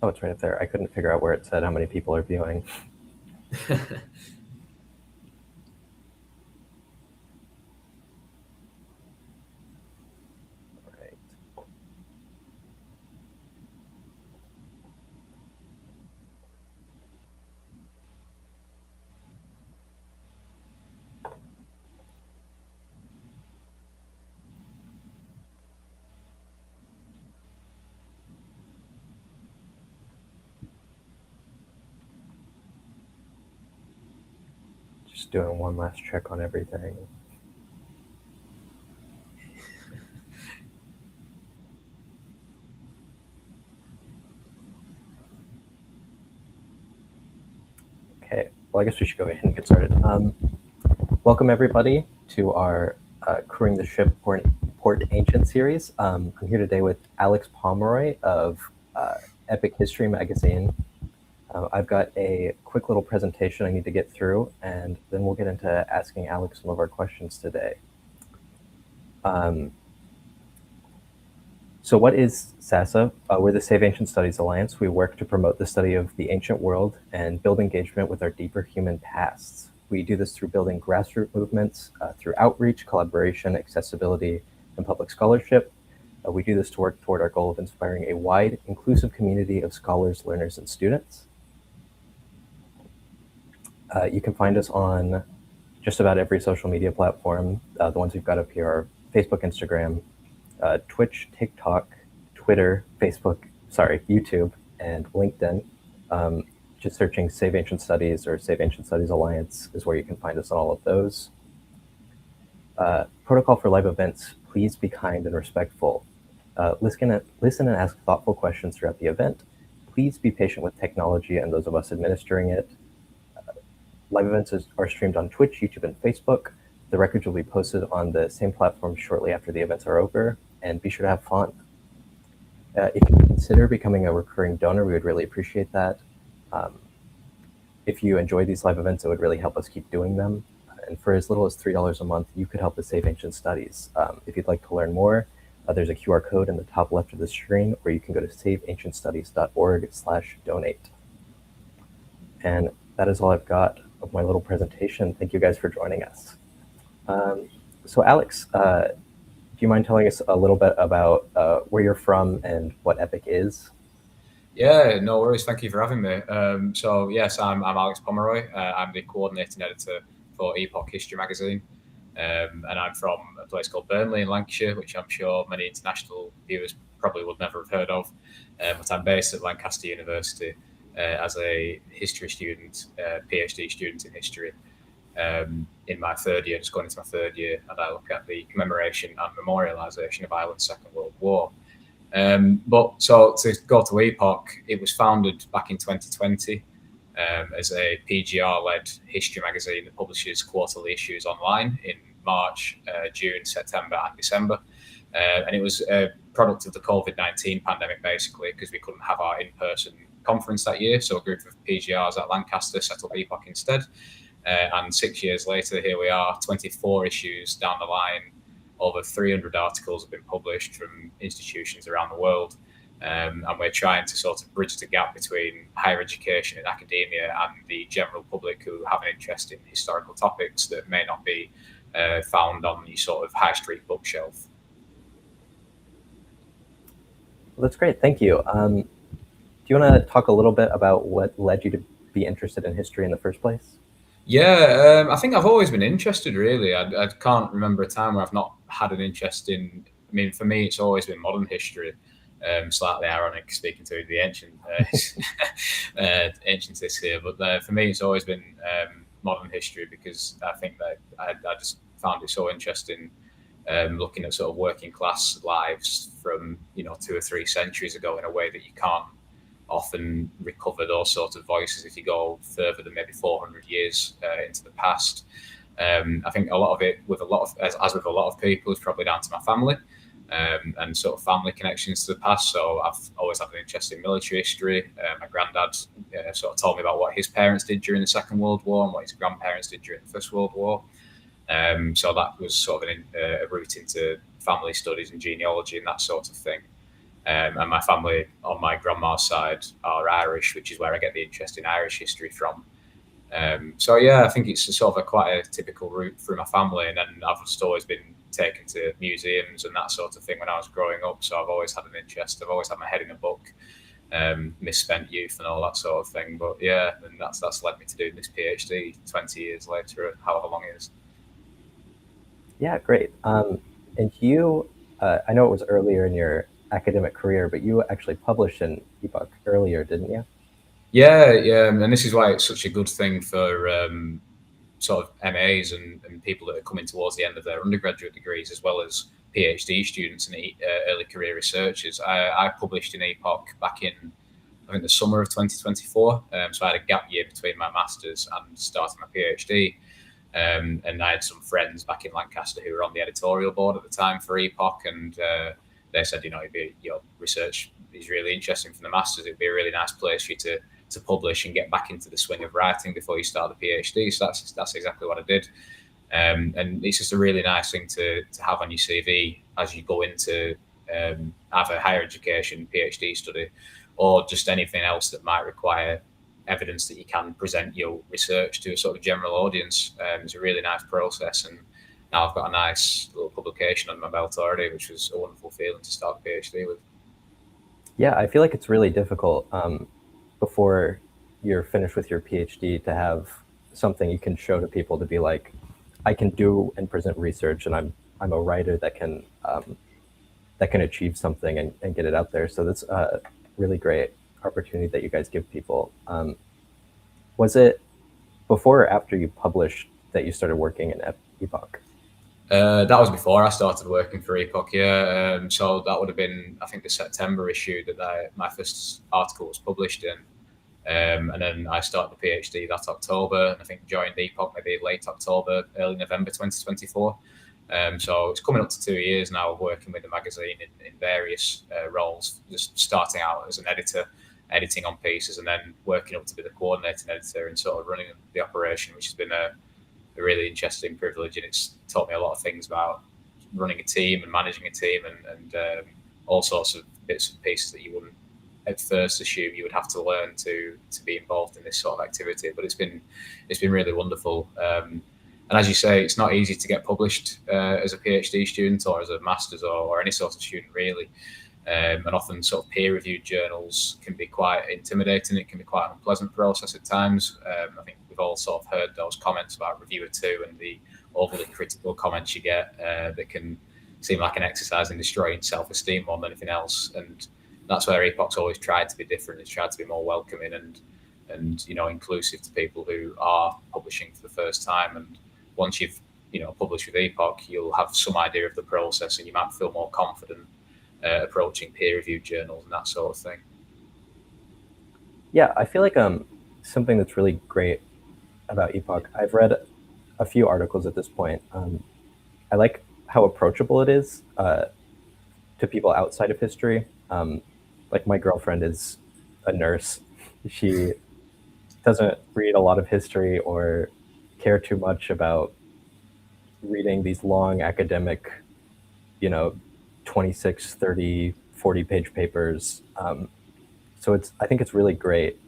Oh, it's right up there. I couldn't figure out where it said how many people are viewing. Right. Just doing one last check on everything. Okay, well, I guess we should go ahead and get started. Welcome, everybody, to our Crewing the Ship Port Ancient series. I'm here today with Alex Pomeroy of Epic History Magazine. I've got a quick little presentation I need to get through, and then we'll get into asking Alex some of our questions today. So what is SASA? We're the Save Ancient Studies Alliance. We work to promote the study of the ancient world and build engagement with our deeper human pasts. We do this through building grassroots movements, through outreach, collaboration, accessibility, and public scholarship. We do this to work toward our goal of inspiring a wide, inclusive community of scholars, learners, and students. You can find us on just about every social media platform. The ones we've got up here are Facebook, Instagram, Twitch, TikTok, Twitter, YouTube, and LinkedIn. Just searching Save Ancient Studies or Save Ancient Studies Alliance is where you can find us on all of those. Protocol for live events: please be kind and respectful. Listen and ask thoughtful questions throughout the event. Please be patient with technology and those of us administering it. Live events are streamed on Twitch, YouTube, and Facebook. The records will be posted on the same platform shortly after the events are over, and be sure to have fun. If you consider becoming a recurring donor, we would really appreciate that. If you enjoy these live events, it would really help us keep doing them. And for as little as $3 a month, you could help us Save Ancient Studies. If you'd like to learn more, there's a QR code in the top left of the screen, or you can go to saveancientstudies.org/donate. And that is all I've got of my little presentation. Thank you guys for joining us. So Alex, do you mind telling us a little bit about where you're from and what EPIC is? Yeah, no worries. Thank you for having me. So yes, I'm Alex Pomeroy. I'm the coordinating editor for EPOCH History Magazine. And I'm from a place called Burnley in Lancashire, which I'm sure many international viewers probably would never have heard of. But I'm based at Lancaster University as a history student, PhD student in history. In my third year, just going into my third year, and I look at the commemoration and memorialisation of Ireland's Second World War. But so to go to EPOCH, it was founded back in 2020 as a PGR-led history magazine that publishes quarterly issues online in March, June, September, and December. And it was a product of the COVID-19 pandemic, basically, because we couldn't have our in-person conference that year. So a group of PGRs at Lancaster set up EPOCH instead. And 6 years later, here we are, 24 issues down the line. Over 300 articles have been published from institutions around the world. And we're trying to sort of bridge the gap between higher education and academia and the general public who have an interest in historical topics that may not be found on the sort of high street bookshelf. Well, that's great. Thank you. Do you want to talk a little bit about what led you to be interested in history in the first place? Yeah, I think I've always been interested, really. I can't remember a time where I've not had an interest in, I mean, for me, it's always been modern history. Slightly ironic speaking to the ancientists here, but for me, it's always been modern history because I think that I just found it so interesting looking at sort of working class lives from, 2 or 3 centuries ago in a way that you can't often recover those sorts of voices if you go further than maybe 400 years into the past. I think a lot of it, as with a lot of people, is probably down to my family and sort of family connections to the past. So I've always had an interest in military history. My granddad sort of told me about what his parents did during the Second World War and what his grandparents did during the First World War. So that was sort of a route into family studies and genealogy and that sort of thing. And my family on my grandma's side are Irish, which is where I get the interest in Irish history from. So yeah, I think it's sort of quite a typical route through my family, and then I've just always been taken to museums and that sort of thing when I was growing up. So I've always had an interest. I've always had my head in a book, misspent youth and all that sort of thing. But yeah, and that's led me to do this PhD 20 years later, however long it is. Yeah, great. And you, I know it was earlier in your academic career, but you actually published in EPOCH earlier, didn't you? Yeah, yeah, and this is why it's such a good thing for sort of MAs and people that are coming towards the end of their undergraduate degrees, as well as PhD students and early career researchers. I published in EPOCH back in, I think, the summer of 2024. So I had a gap year between my master's and starting my PhD. And I had some friends back in Lancaster who were on the editorial board at the time for EPOCH, and they said, your research is really interesting for the masters. It'd be a really nice place for you to publish and get back into the swing of writing before you start the PhD. So that's exactly what I did. And it's just a really nice thing to have on your CV as you go into either higher education, PhD study, or just anything else that might require evidence that you can present your research to a sort of general audience. It's a really nice process, and now I've got a nice little publication on my belt already, which was a wonderful feeling to start a PhD with. Yeah, I feel like it's really difficult before you're finished with your PhD to have something you can show to people to be like, I can do and present research, and I'm a writer that can achieve something and get it out there. So that's a really great opportunity that you guys give people. Was it before or after you published that you started working in EPOCH? That was before I started working for EPOCH, yeah. So that would have been, I think, the September issue that my first article was published in. And then I started the PhD that October, and I think joined EPOCH maybe late October, early November 2024. So it's coming up to 2 years now of working with the magazine in various roles, just starting out as an editor, editing on pieces, and then working up to be the coordinating editor and sort of running the operation, which has been a really interesting privilege. And it's taught me a lot of things about running a team and managing a team, and all sorts of bits and pieces that you wouldn't at first assume you would have to learn to be involved in this sort of activity. But it's been really wonderful. And as you say, it's not easy to get published as a PhD student or as a master's or any sort of student, really. And often sort of peer-reviewed journals can be quite intimidating. It can be quite an unpleasant process at times. I think we've all sort of heard those comments about Reviewer 2 and the overly critical comments you get that can seem like an exercise in destroying self-esteem more than anything else. And that's where EPOCH's always tried to be different. It's tried to be more welcoming and inclusive to people who are publishing for the first time. And once you've published with EPOCH, you'll have some idea of the process, and you might feel more confident approaching peer-reviewed journals and that sort of thing. Yeah, I feel like something that's really great about EPOCH, I've read a few articles at this point. I like how approachable it is to people outside of history. Like my girlfriend is a nurse. She doesn't read a lot of history or care too much about reading these long academic, 26, 30, 40-page papers. So I think it's really great.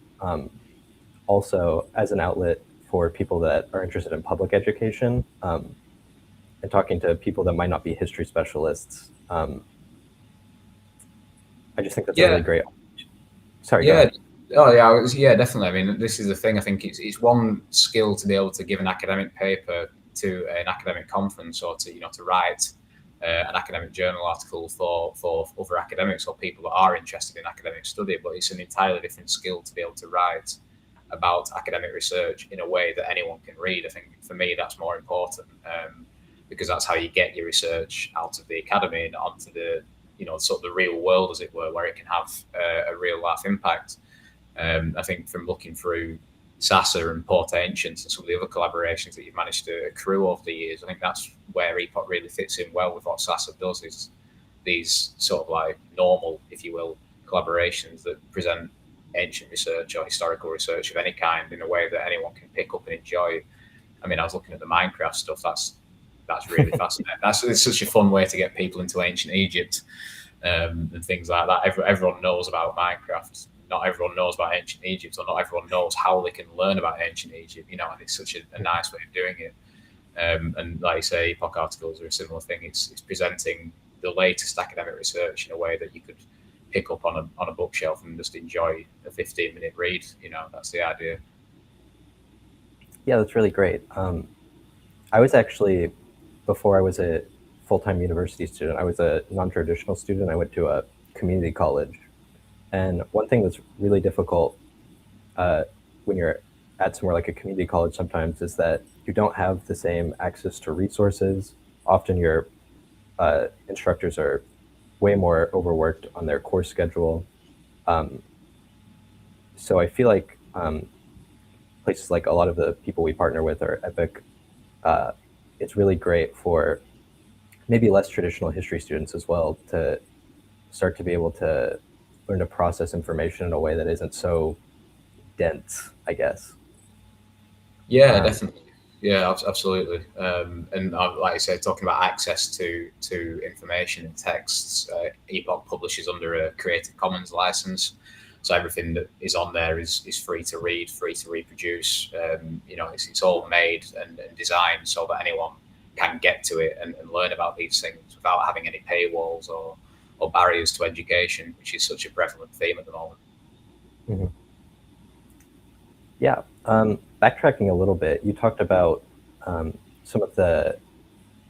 Also, as an outlet for people that are interested in public education and talking to people that might not be history specialists. I just think that's a really great. Sorry. Yeah. Oh yeah. Yeah, definitely. I mean, this is the thing. I think it's one skill to be able to give an academic paper to an academic conference, or to write an academic journal article for other academics or people that are interested in academic study. But it's an entirely different skill to be able to write about academic research in a way that anyone can read. I think for me that's more important because that's how you get your research out of the academy and onto the sort of the real world, as it were, where it can have a real life impact. I think from looking through SASA and Port Ancient and some of the other collaborations that you've managed to accrue over the years, I think that's where EPOCH really fits in well with what SASA does, is these sort of like normal, if you will, collaborations that present ancient research or historical research of any kind in a way that anyone can pick up and enjoy. I mean, I was looking at the Minecraft stuff. That's really fascinating. It's such a fun way to get people into ancient Egypt. and things like that. Everyone knows about Minecraft. Not everyone knows about ancient Egypt, or not everyone knows how they can learn about ancient Egypt. And it's such a nice way of doing it. And like you say, epoch articles are a similar thing. It's presenting the latest academic research in a way that you could pick up on a bookshelf and just enjoy a 15-minute read. That's the idea. Yeah, that's really great. I was actually, before I was a full-time university student, I was a non-traditional student. I went to a community college. And one thing that's really difficult when you're at somewhere like a community college sometimes is that you don't have the same access to resources. Often your instructors are way more overworked on their course schedule. So I feel like places like a lot of the people we partner with are EPOCH. It's really great for maybe less traditional history students as well to start to be able to learn to process information in a way that isn't so dense, I guess. Yeah, definitely. Yeah, absolutely. And like I said, talking about access to information and texts, Epoch publishes under a Creative Commons license, so everything that is on there is free to read, free to reproduce. It's all made and designed so that anyone can get to it and learn about these things without having any paywalls or barriers to education, which is such a prevalent theme at the moment. Mm-hmm. Yeah. Backtracking a little bit, you talked about some of the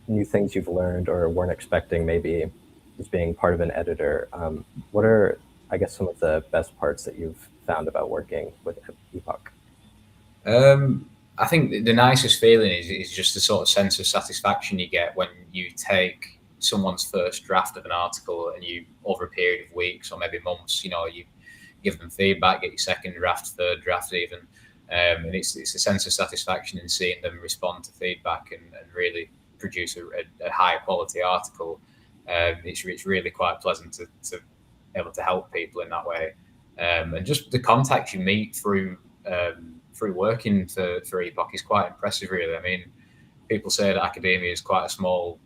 new things you've learned or weren't expecting maybe as being part of an editor. What are, I guess, some of the best parts that you've found about working with EPOCH? I think the nicest feeling is just the sort of sense of satisfaction you get when you take someone's first draft of an article and you, over a period of weeks or maybe months, you give them feedback, get your second draft, third draft even. And it's a sense of satisfaction in seeing them respond to feedback and really produce a high quality article. It's really quite pleasant to be able to help people in that way. And just the contacts you meet through working for EPOCH is quite impressive, really. I mean, people say that academia is quite a small,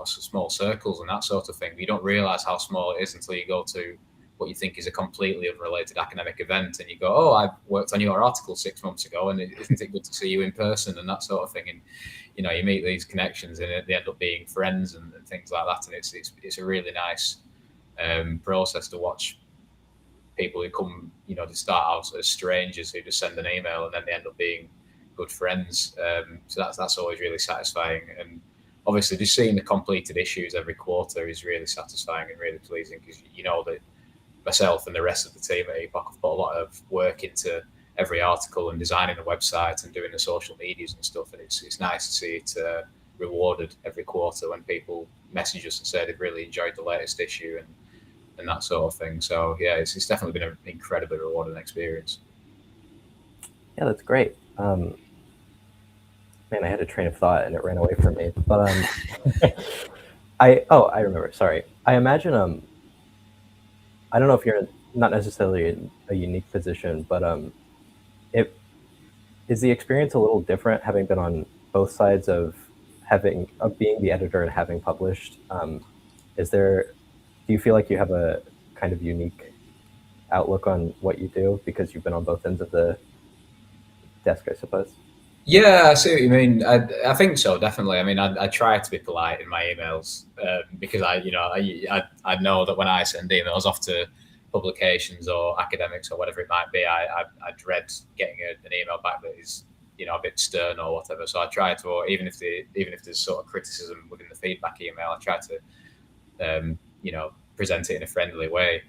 small circles and that sort of thing. But you don't realise how small it is until you go to what you think is a completely unrelated academic event, and you go, "Oh, I worked on your article 6 months ago, and isn't it good to see you in person?" and that sort of thing. And you meet these connections, and they end up being friends and things like that. And it's a really nice process to watch people who come, to start out as strangers who just send an email, and then they end up being good friends. So that's always really satisfying. And obviously, just seeing the completed issues every quarter is really satisfying and really pleasing, because that myself and the rest of the team at EPOCH have put a lot of work into every article and designing the website and doing the social medias and stuff. And it's nice to see it rewarded every quarter when people message us and say they've really enjoyed the latest issue and that sort of thing. So yeah, it's definitely been an incredibly rewarding experience. Yeah, that's great. Man, I had a train of thought and it ran away from me. But I remember. Sorry. I imagine I don't know if you're not necessarily in a unique position, but it is the experience a little different having been on both sides of being the editor and having published. Do you feel like you have a kind of unique outlook on what you do because you've been on both ends of the desk, I suppose? Yeah, I see what you mean. I think so, definitely. I mean, I try to be polite in my emails because I know that when I send emails off to publications or academics or whatever it might be, I dread getting an email back that is a bit stern or whatever. So I try to, even if there's sort of criticism within the feedback email, I try to present it in a friendly way,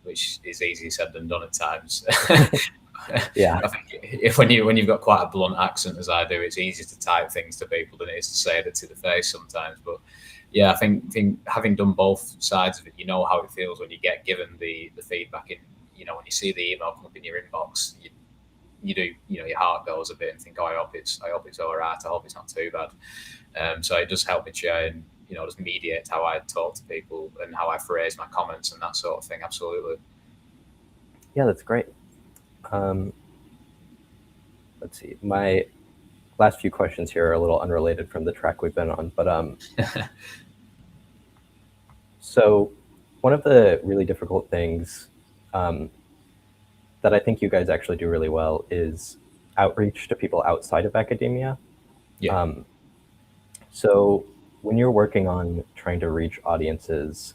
which is easier said than done at times. Yeah. I think when you've got quite a blunt accent as I do, it's easier to type things to people than it is to say it to the face sometimes. But yeah, I think having done both sides of it, you know how it feels when you get given the feedback. And when you see the email come up in your inbox, you do, your heart goes a bit and think, oh, I hope it's all right. I hope it's not too bad. So it does help me try and just mediate how I talk to people and how I phrase my comments and that sort of thing. Absolutely. Yeah, that's great. Let's see. My last few questions here are a little unrelated from the track we've been on, but So one of the really difficult things that I think you guys actually do really well is outreach to people outside of academia. Yeah. So when you're working on trying to reach audiences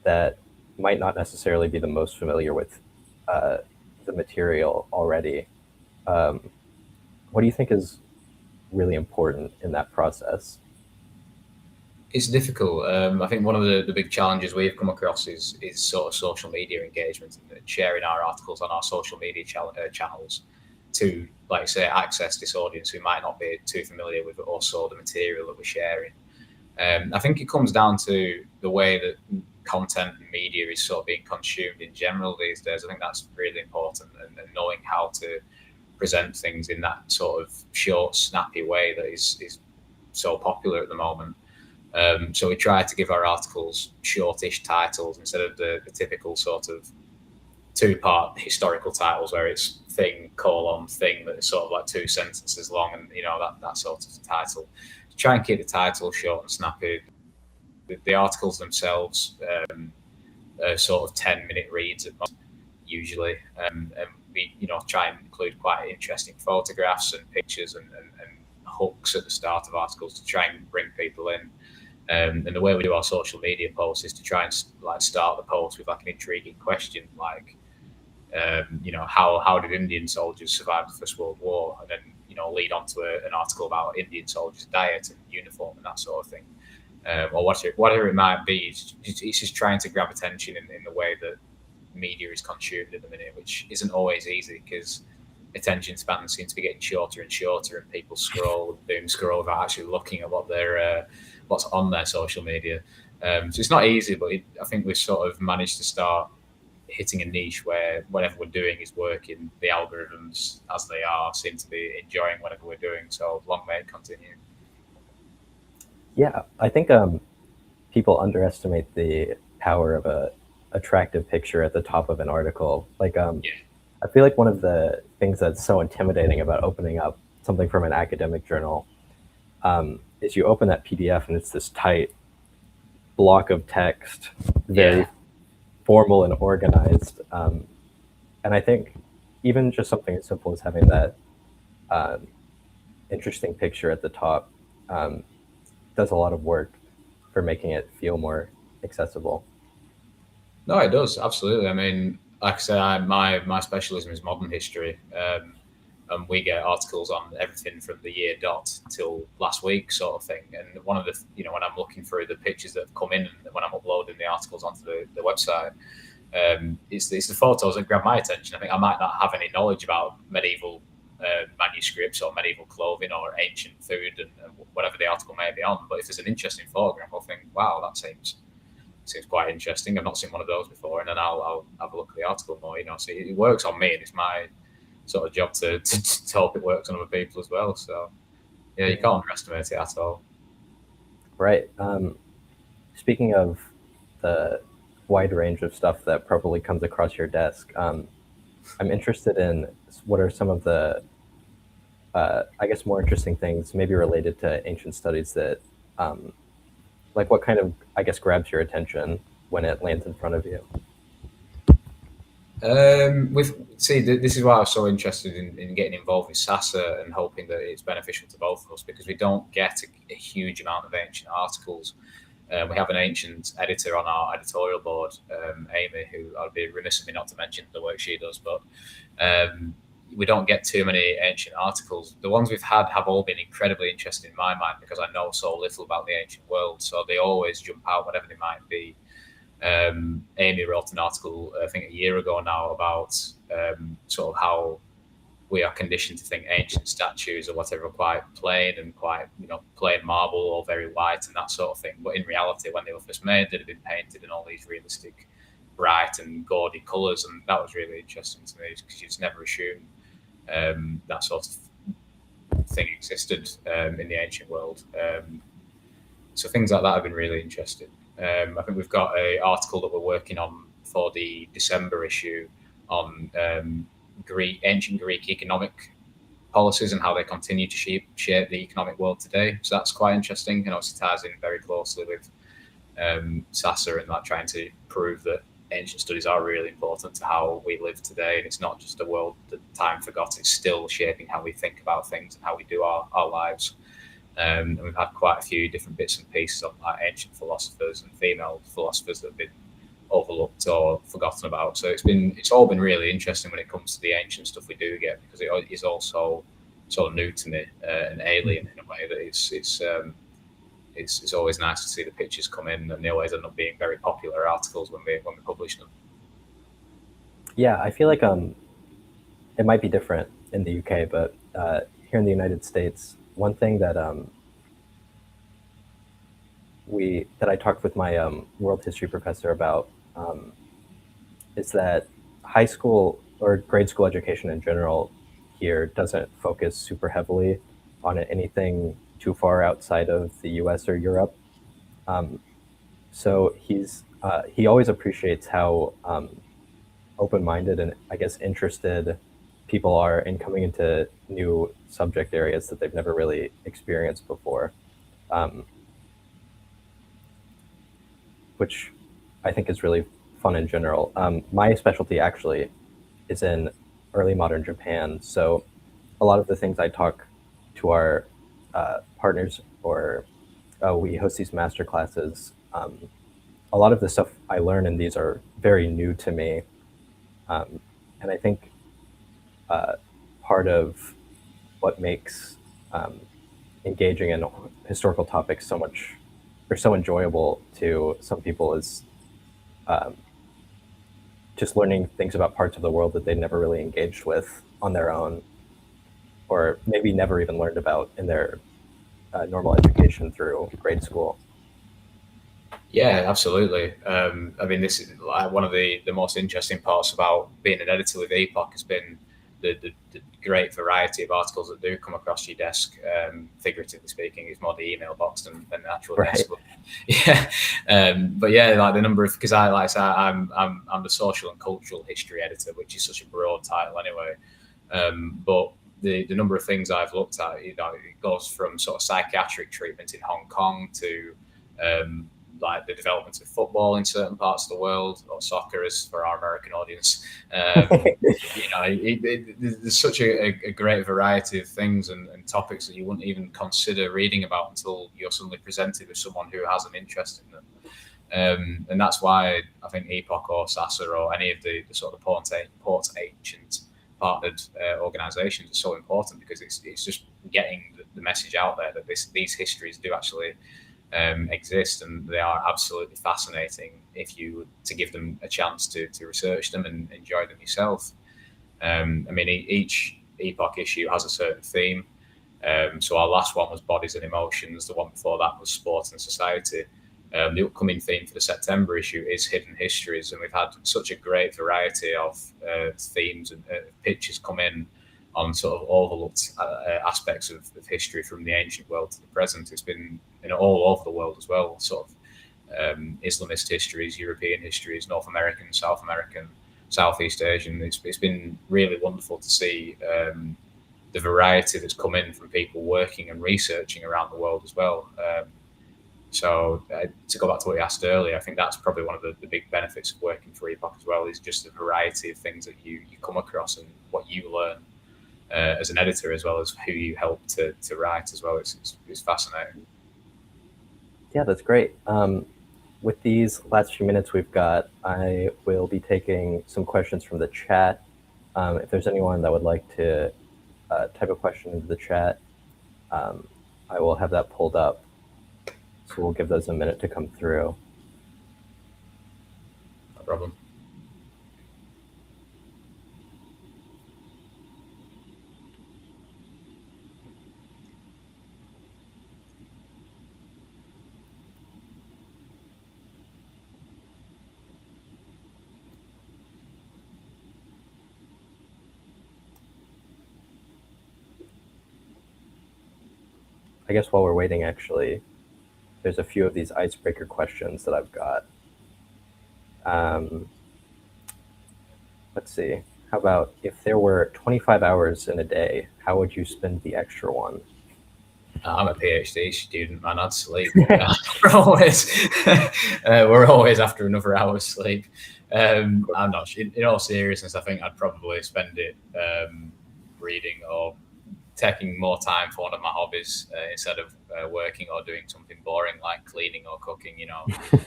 that might not necessarily be the most familiar with uh, the material already, what do you think is really important in that process? It's difficult. I think one of the big challenges we've come across is sort of social media engagement and sharing our articles on our social media channels to, like say, access this audience who might not be too familiar with also the material that we're sharing. I think it comes down to the way that content and media is sort of being consumed in general these days. I think that's really important, and knowing how to present things in that sort of short, snappy way that is so popular at the moment. So we try to give our articles shortish titles instead of the typical sort of two-part historical titles where it's thing colon thing that is sort of like 2 sentences long, and that sort of title. Try and keep the title short and snappy. The articles themselves are sort of 10-minute reads at most, usually, and we try and include quite interesting photographs and pictures and hooks at the start of articles to try and bring people in. And the way we do our social media posts is to try and like start the post with like an intriguing question, like how did Indian soldiers survive the First World War, and then lead on to an article about Indian soldiers' diet and uniform and that sort of thing, or whatever it might be. It's just trying to grab attention in the way that media is consumed at the minute, which isn't always easy because attention spans seem to be getting shorter and shorter, and people doom scroll without actually looking at what's on their social media. So it's not easy, but I think we've sort of managed to start hitting a niche where whatever we're doing is working. The algorithms, as they are, seem to be enjoying whatever we're doing. So long may it continue. Yeah, I think people underestimate the power of a attractive picture at the top of an article. Like, Yeah. I feel like one of the things that's so intimidating about opening up something from an academic journal is you open that PDF and it's this tight block of text, very Yeah. formal and organized. And I think even just something as simple as having that um, interesting picture at the top um, does a lot of work for making it feel more accessible. No, it does absolutely. I mean, like I said, my specialism is modern history, and we get articles on everything from the year dot till last week, sort of thing. And one of the when I'm looking through the pictures that have come in and when I'm uploading the articles onto the website, it's the photos that grab my attention. I think I might not have any knowledge about medieval manuscripts or medieval clothing or ancient food and whatever the article may be on, but if there's an interesting photograph, I'll think, wow, that seems quite interesting. I've not seen one of those before, and then I'll have a look at the article more. So it works on me, and it's my sort of job to hope it works on other people as well. So yeah, you can't underestimate it at all. Right. Speaking of the wide range of stuff that probably comes across your desk, I'm interested in what are some of the, I guess, more interesting things, maybe related to ancient studies that, like what kind of, I guess, grabs your attention when it lands in front of you? This is why I was so interested in getting involved with SASA and hoping that it's beneficial to both of us, because we don't get a huge amount of ancient articles. We have an ancient editor on our editorial board, Amy, who I'd be remiss of me not to mention the work she does, but we don't get too many ancient articles. The ones we've had have all been incredibly interesting in my mind because I know so little about the ancient world, so they always jump out, whatever they might be. Amy wrote an article, I think a year ago now, about sort of how we are conditioned to think ancient statues or whatever are quite plain and quite, plain marble or very white and that sort of thing. But in reality, when they were first made, they'd have been painted in all these realistic, bright and gaudy colours. And that was really interesting to me because you just never assumed that sort of thing existed in the ancient world. So things like that have been really interesting. I think we've got an article that we're working on for the December issue on ancient Greek economic policies and how they continue to shape the economic world today. So that's quite interesting, and obviously ties in very closely with Sasser and like trying to prove that ancient studies are really important to how we live today, and it's not just a world that time forgot, it's still shaping how we think about things and how we do our lives. And we've had quite a few different bits and pieces on like ancient philosophers and female philosophers that have been overlooked or forgotten about. So it's all been really interesting when it comes to the ancient stuff we do get, because it is also so new to me and alien in a way that it's always nice to see the pictures come in, and they always end up being very popular articles when we publish them. Yeah, I feel like it might be different in the UK, but here in the United States, one thing that I talked with my world history professor about is that high school or grade school education in general here doesn't focus super heavily on anything too far outside of the US or Europe. So he always appreciates how open-minded and I guess interested people are in coming into new subject areas that they've never really experienced before, which I think is really fun in general. My specialty actually is in early modern Japan, so a lot of the things I talk to our partners, or we host these master classes, a lot of the stuff I learn in these are very new to me. And I think part of what makes engaging in historical topics so much or so enjoyable to some people is just learning things about parts of the world that they never really engaged with on their own, or maybe never even learned about in their normal education through grade school. Yeah, absolutely. I mean, this is like one of the most interesting parts about being an editor with EPOCH has been the great variety of articles that do come across your desk. Figuratively speaking, it's more the email box than the actual Right. desk. But yeah, like the number of, because I say I'm the social and cultural history editor, which is such a broad title anyway. But the number of things I've looked at, it goes from sort of psychiatric treatment in Hong Kong to like the development of football in certain parts of the world, or soccer as for our American audience. There's such a great variety of things and topics that you wouldn't even consider reading about until you're suddenly presented with someone who has an interest in them. And that's why I think EPOCH or Sasser or any of the sort of Port Ancient partnered organisations are so important, because it's just getting the message out there that these histories do actually exist, and they are absolutely fascinating if you were to give them a chance to research them and enjoy them yourself. I mean, each EPOCH issue has a certain theme. So our last one was bodies and emotions. The one before that was sport and society. The upcoming theme for the September issue is hidden histories, and we've had such a great variety of themes and pictures come in on sort of overlooked aspects of history from the ancient world to the present. It's been all over the world as well, sort of Islamist histories, European histories, North American, South American, Southeast Asian. It's been really wonderful to see the variety that's come in from people working and researching around the world as well. So to go back to what you asked earlier, I think that's probably one of the big benefits of working for EPOCH as well, is just the variety of things that you come across and what you learn as an editor, as well as who you help to write as well. It's fascinating. Yeah, that's great. With these last few minutes we've got, I will be taking some questions from the chat. If there's anyone that would like to type a question into the chat, I will have that pulled up. So we'll give those a minute to come through. No problem. I guess while we're waiting, actually, there's a few of these icebreaker questions that I've got. Let's see. How about if there were 25 hours in a day, how would you spend the extra one? I'm a PhD student, man. I'd sleep. We're always after another hour's sleep. I'm not. In all seriousness, I think I'd probably spend it reading or taking more time for one of my hobbies instead of working or doing something boring like cleaning or cooking.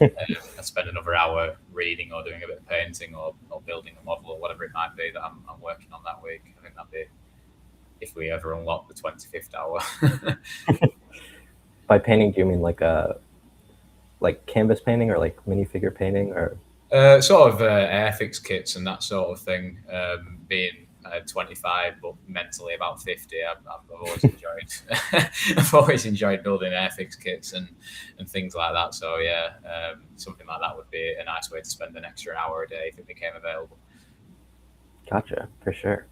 I'd spend another hour reading or doing a bit of painting or building a model or whatever it might be that I'm working on that week. I think that'd be, if we ever unlock the 25th hour. By painting, do you mean like canvas painting or like minifigure painting, or sort of airfix kits and that sort of thing? Being 25 but mentally about 50, I've always enjoyed I've always enjoyed building airfix kits and things like that. So yeah, something like that would be a nice way to spend an extra hour a day if it became available. Gotcha, for sure.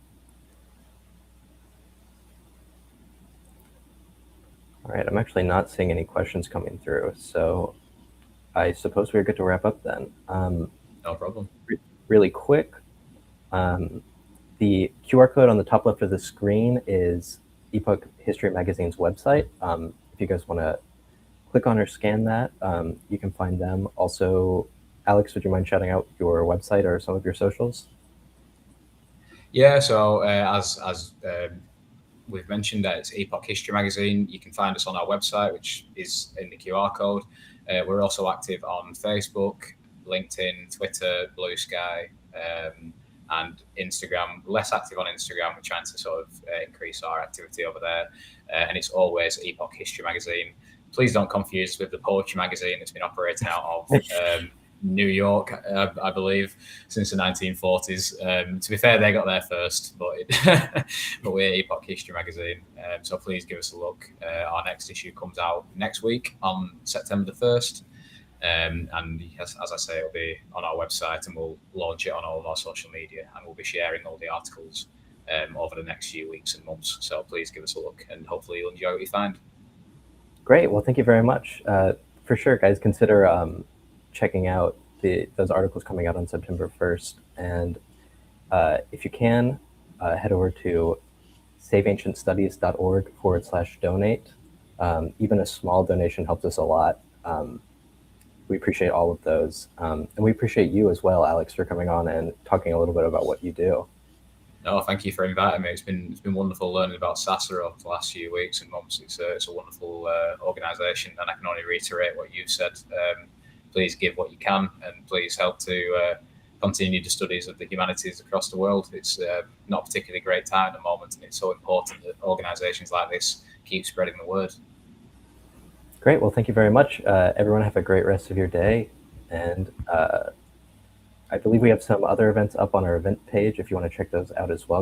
All right, I'm actually not seeing any questions coming through, so I suppose we're good to wrap up then. No problem. Really quick, the QR code on the top left of the screen is EPOCH History Magazine's website. If you guys want to click on or scan that, you can find them. Also, Alex, would you mind shouting out your website or some of your socials? Yeah, so as we've mentioned, that it's EPOCH History Magazine. You can find us on our website, which is in the QR code. We're also active on Facebook, LinkedIn, Twitter, Blue Sky, and Instagram. Less active on Instagram. We're trying to sort of increase our activity over there. And it's always EPOCH History Magazine. Please don't confuse with the Poetry Magazine that's been operating out of New York, I believe, since the 1940s. To be fair, they got there first, but we're EPOCH History Magazine. So please give us a look. Our next issue comes out next week on September the 1st. And as I say, it'll be on our website, and we'll launch it on all of our social media, and we'll be sharing all the articles over the next few weeks and months. So please give us a look, and hopefully you'll enjoy what you find. Great. Well, thank you very much. For sure, guys, consider checking out those articles coming out on September 1st. And if you can, head over to saveancientstudies.org/donate. Even a small donation helps us a lot. We appreciate all of those. And we appreciate you as well, Alex, for coming on and talking a little bit about what you do. No, thank you for inviting me. It's been wonderful learning about SASA over the last few weeks and months. It's a wonderful organisation, and I can only reiterate what you've said. Please give what you can, and please help to continue the studies of the humanities across the world. It's not a particularly great time at the moment, and it's so important that organisations like this keep spreading the word. Great. Well, thank you very much. Everyone have a great rest of your day. And I believe we have some other events up on our event page if you want to check those out as well.